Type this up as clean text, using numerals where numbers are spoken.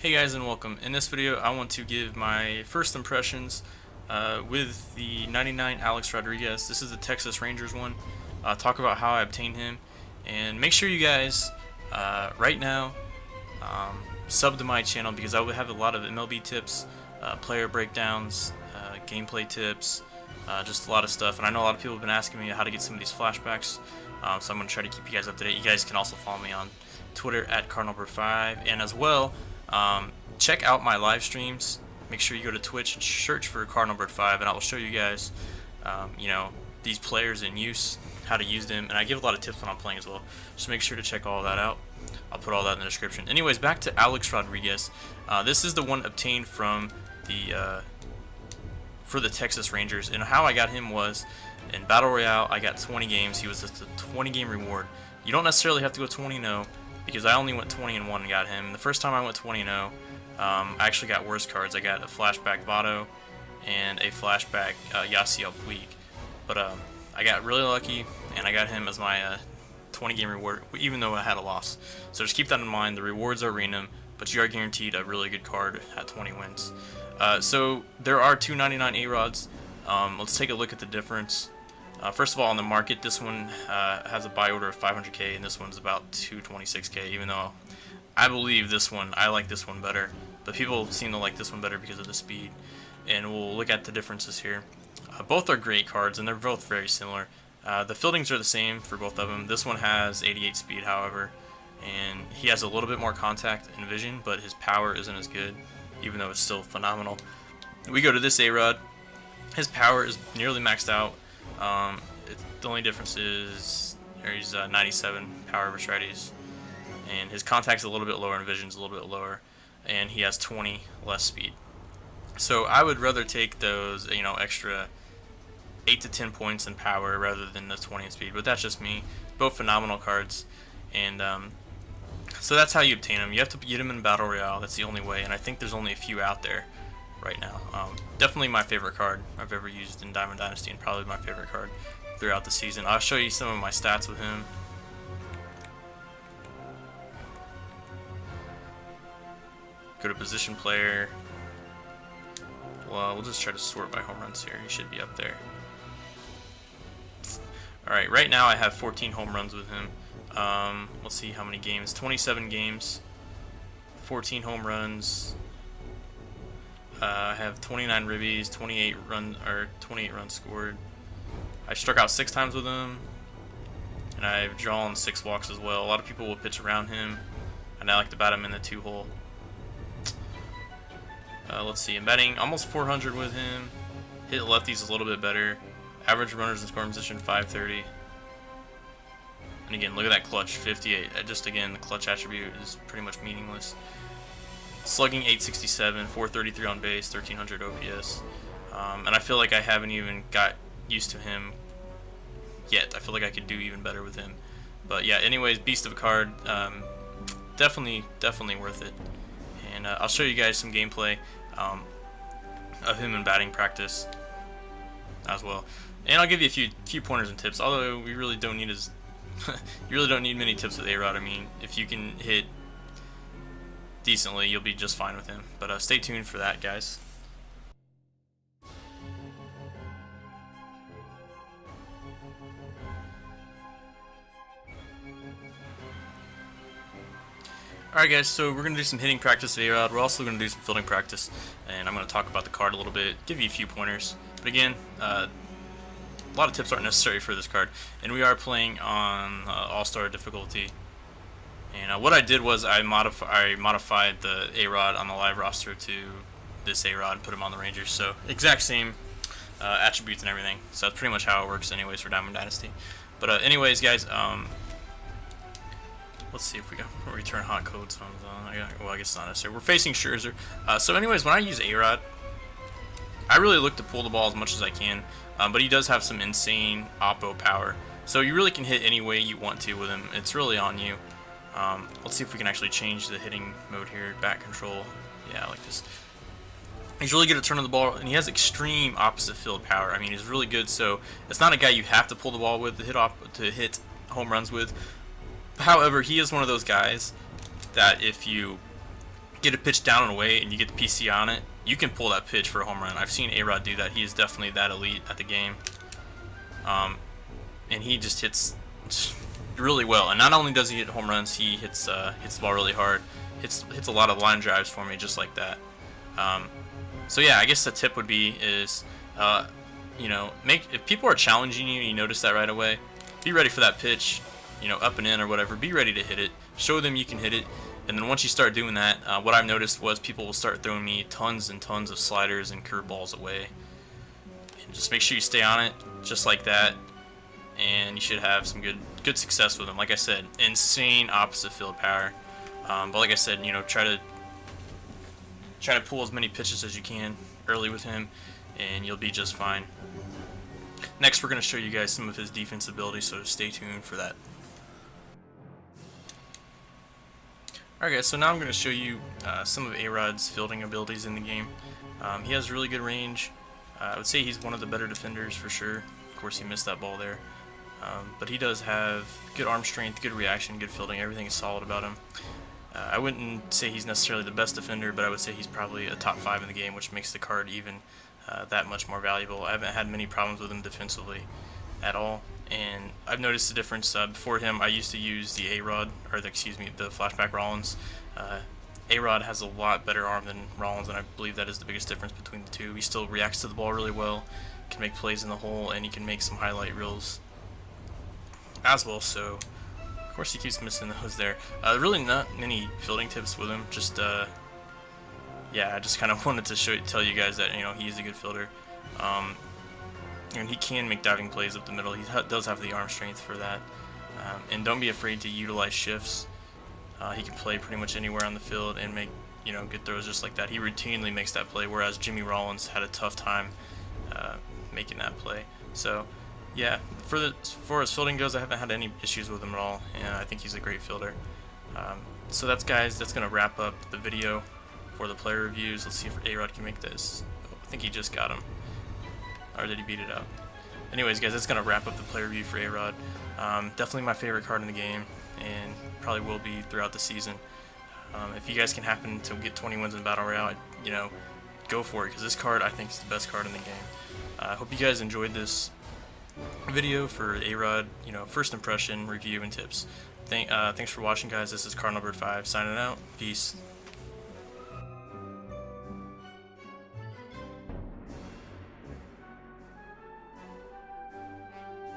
Hey guys and welcome. In this video I want to give my first impressions with the 99 Alex Rodriguez. This is the Texas Rangers one. Talk about how I obtained him, and make sure you guys right now sub to my channel because I will have a lot of MLB tips, player breakdowns, gameplay tips, just a lot of stuff. And I know a lot of people have been asking me how to get some of these flashbacks, so I'm going to try to keep you guys up to date. You guys can also follow me on Twitter at CardinalBird5, and as well check out my live streams. Make sure you go to Twitch and search for CardinalBird5, and I will show you guys these players in use, how to use them, and I give a lot of tips when I'm playing as well, so make sure to check all that out. I'll put all that in the description. Anyways, back to Alex Rodriguez. This is the one obtained from the for the Texas Rangers, and how I got him was in Battle Royale. I got 20 games. He was just a 20 game reward. You don't necessarily have to go 20-0 because I only went 20-1 and got him. The first time I went 20-0, I actually got worse cards. I got a flashback Votto and a flashback Yasier. But I got really lucky and I got him as my 20 game reward, even though I had a loss. So just keep that in mind. The rewards are random, but you are guaranteed a really good card at 20 wins. So there are 299 A-Rods. Let's take a look at the difference. First of all, on the market, this one has a buy order of 500k, and this one's about 226k, even though I believe this one, I like this one better. But people seem to like this one better because of the speed. And we'll look at the differences here. Both are great cards, and they're both very similar. The fieldings are the same for both of them. This one has 88 speed, however, and he has a little bit more contact and vision, but his power isn't as good, even though it's still phenomenal. We go to this A-Rod. His power is nearly maxed out. The only difference is he's 97 power versus righties, and his contact's a little bit lower and vision's a little bit lower, and he has 20 less speed. So I would rather take those, extra 8 to 10 points in power rather than the 20 in speed. But that's just me. Both phenomenal cards, and so that's how you obtain them. You have to get them in Battle Royale. That's the only way, and I think there's only a few out there right now. Definitely my favorite card I've ever used in Diamond Dynasty, and probably my favorite card throughout the season. I'll show you some of my stats with him. Go to position player. Well, we'll just try to sort by home runs here. He should be up there. Alright, right now I have 14 home runs with him. Let's see how many games. 27 games, 14 home runs. I have 29 ribbies, 28 runs scored. I've struck out 6 times with him, and I've drawn 6 walks as well. A lot of people will pitch around him, and I like to bat him in the 2-hole. Let's see, I'm batting almost 400 with him. Hit lefties a little bit better. Average runners in scoring position 530. And again, look at that clutch, 58. Just again, the clutch attribute is pretty much meaningless. Slugging 867, 433 on base, 1300 OPS. And I feel like I haven't even got used to him yet. I feel like I could do even better with him. But yeah, anyways, beast of a card. Definitely worth it. And I'll show you guys some gameplay of him in batting practice as well. And I'll give you a few pointers and tips. Although we really don't need you really don't need many tips with A-Rod. I mean, if you can hit decently, you'll be just fine with him. But stay tuned for that, guys. Alright guys, so we're going to do some hitting practice with A-Rod. We're also going to do some fielding practice, and I'm going to talk about the card a little bit, give you a few pointers. But again, a lot of tips aren't necessary for this card, and we are playing on All-Star difficulty. And what I did was I modified the A-Rod on the live roster to this A-Rod and put him on the Rangers. So exact same attributes and everything. So that's pretty much how it works anyways for Diamond Dynasty. But anyways, guys, let's see if we can return hot codes. Well, I guess it's not necessary. We're facing Scherzer. So anyways, when I use A-Rod, I really look to pull the ball as much as I can. But he does have some insane oppo power. So you really can hit any way you want to with him. It's really on you. Let's see if we can actually change the hitting mode here. Back control. Yeah, I like this. He's really good at turning the ball, and he has extreme opposite field power. I mean, he's really good. So it's not a guy you have to pull the ball with to hit home runs with. However, he is one of those guys that if you get a pitch down and away and you get the PC on it, you can pull that pitch for a home run. I've seen A-Rod do that. He is definitely that elite at the game. And he just hits really well. And not only does he hit home runs, he hits the ball really hard. Hits a lot of line drives for me just like that. So yeah, I guess the tip would be is, you know, if people are challenging you and you notice that right away, be ready for that pitch, you know, up and in or whatever. Be ready to hit it. Show them you can hit it. And then once you start doing that, what I've noticed was people will start throwing me tons and tons of sliders and curveballs away. And just make sure you stay on it, just like that, and you should have some good success with them. Like I said, insane opposite field power. But like I said, you know, try to pull as many pitches as you can early with him, and you'll be just fine. Next, we're going to show you guys some of his defense ability, so stay tuned for that. Alright guys, so now I'm going to show you some of A-Rod's fielding abilities in the game. He has really good range. I would say he's one of the better defenders for sure. Of course, he missed that ball there. But he does have good arm strength, good reaction, good fielding. Everything is solid about him. I wouldn't say he's necessarily the best defender, but I would say he's probably a top 5 in the game, which makes the card even that much more valuable. I haven't had many problems with him defensively at all. And I've noticed the difference. Before him, I used to use the A-Rod, or the Flashback Rollins. A-Rod has a lot better arm than Rollins, and I believe that is the biggest difference between the two. He still reacts to the ball really well, can make plays in the hole, and he can make some highlight reels as well. So, of course, he keeps missing those there. Really not many fielding tips with him. Just, yeah, I just kind of wanted to tell you guys that, you know, he's a good fielder. And he can make diving plays up the middle. He does have the arm strength for that. And don't be afraid to utilize shifts. He can play pretty much anywhere on the field and make, you know, good throws just like that. He routinely makes that play, whereas Jimmy Rollins had a tough time making that play. So, yeah, for as fielding goes, I haven't had any issues with him at all, and I think he's a great fielder. So that's going to wrap up the video for the player reviews. Let's see if A-Rod can make this. Oh, I think he just got him. Or did he beat it out? Anyways, guys, that's going to wrap up the player review for A-Rod. Definitely my favorite card in the game, and probably will be throughout the season. If you guys can happen to get 20 wins in Battle Royale, you know, go for it, because this card, I think, is the best card in the game. I hope you guys enjoyed this video for A-Rod, you know, first impression, review, and tips. Thanks for watching, guys. This is Cardinal Bird 5 signing out. Peace.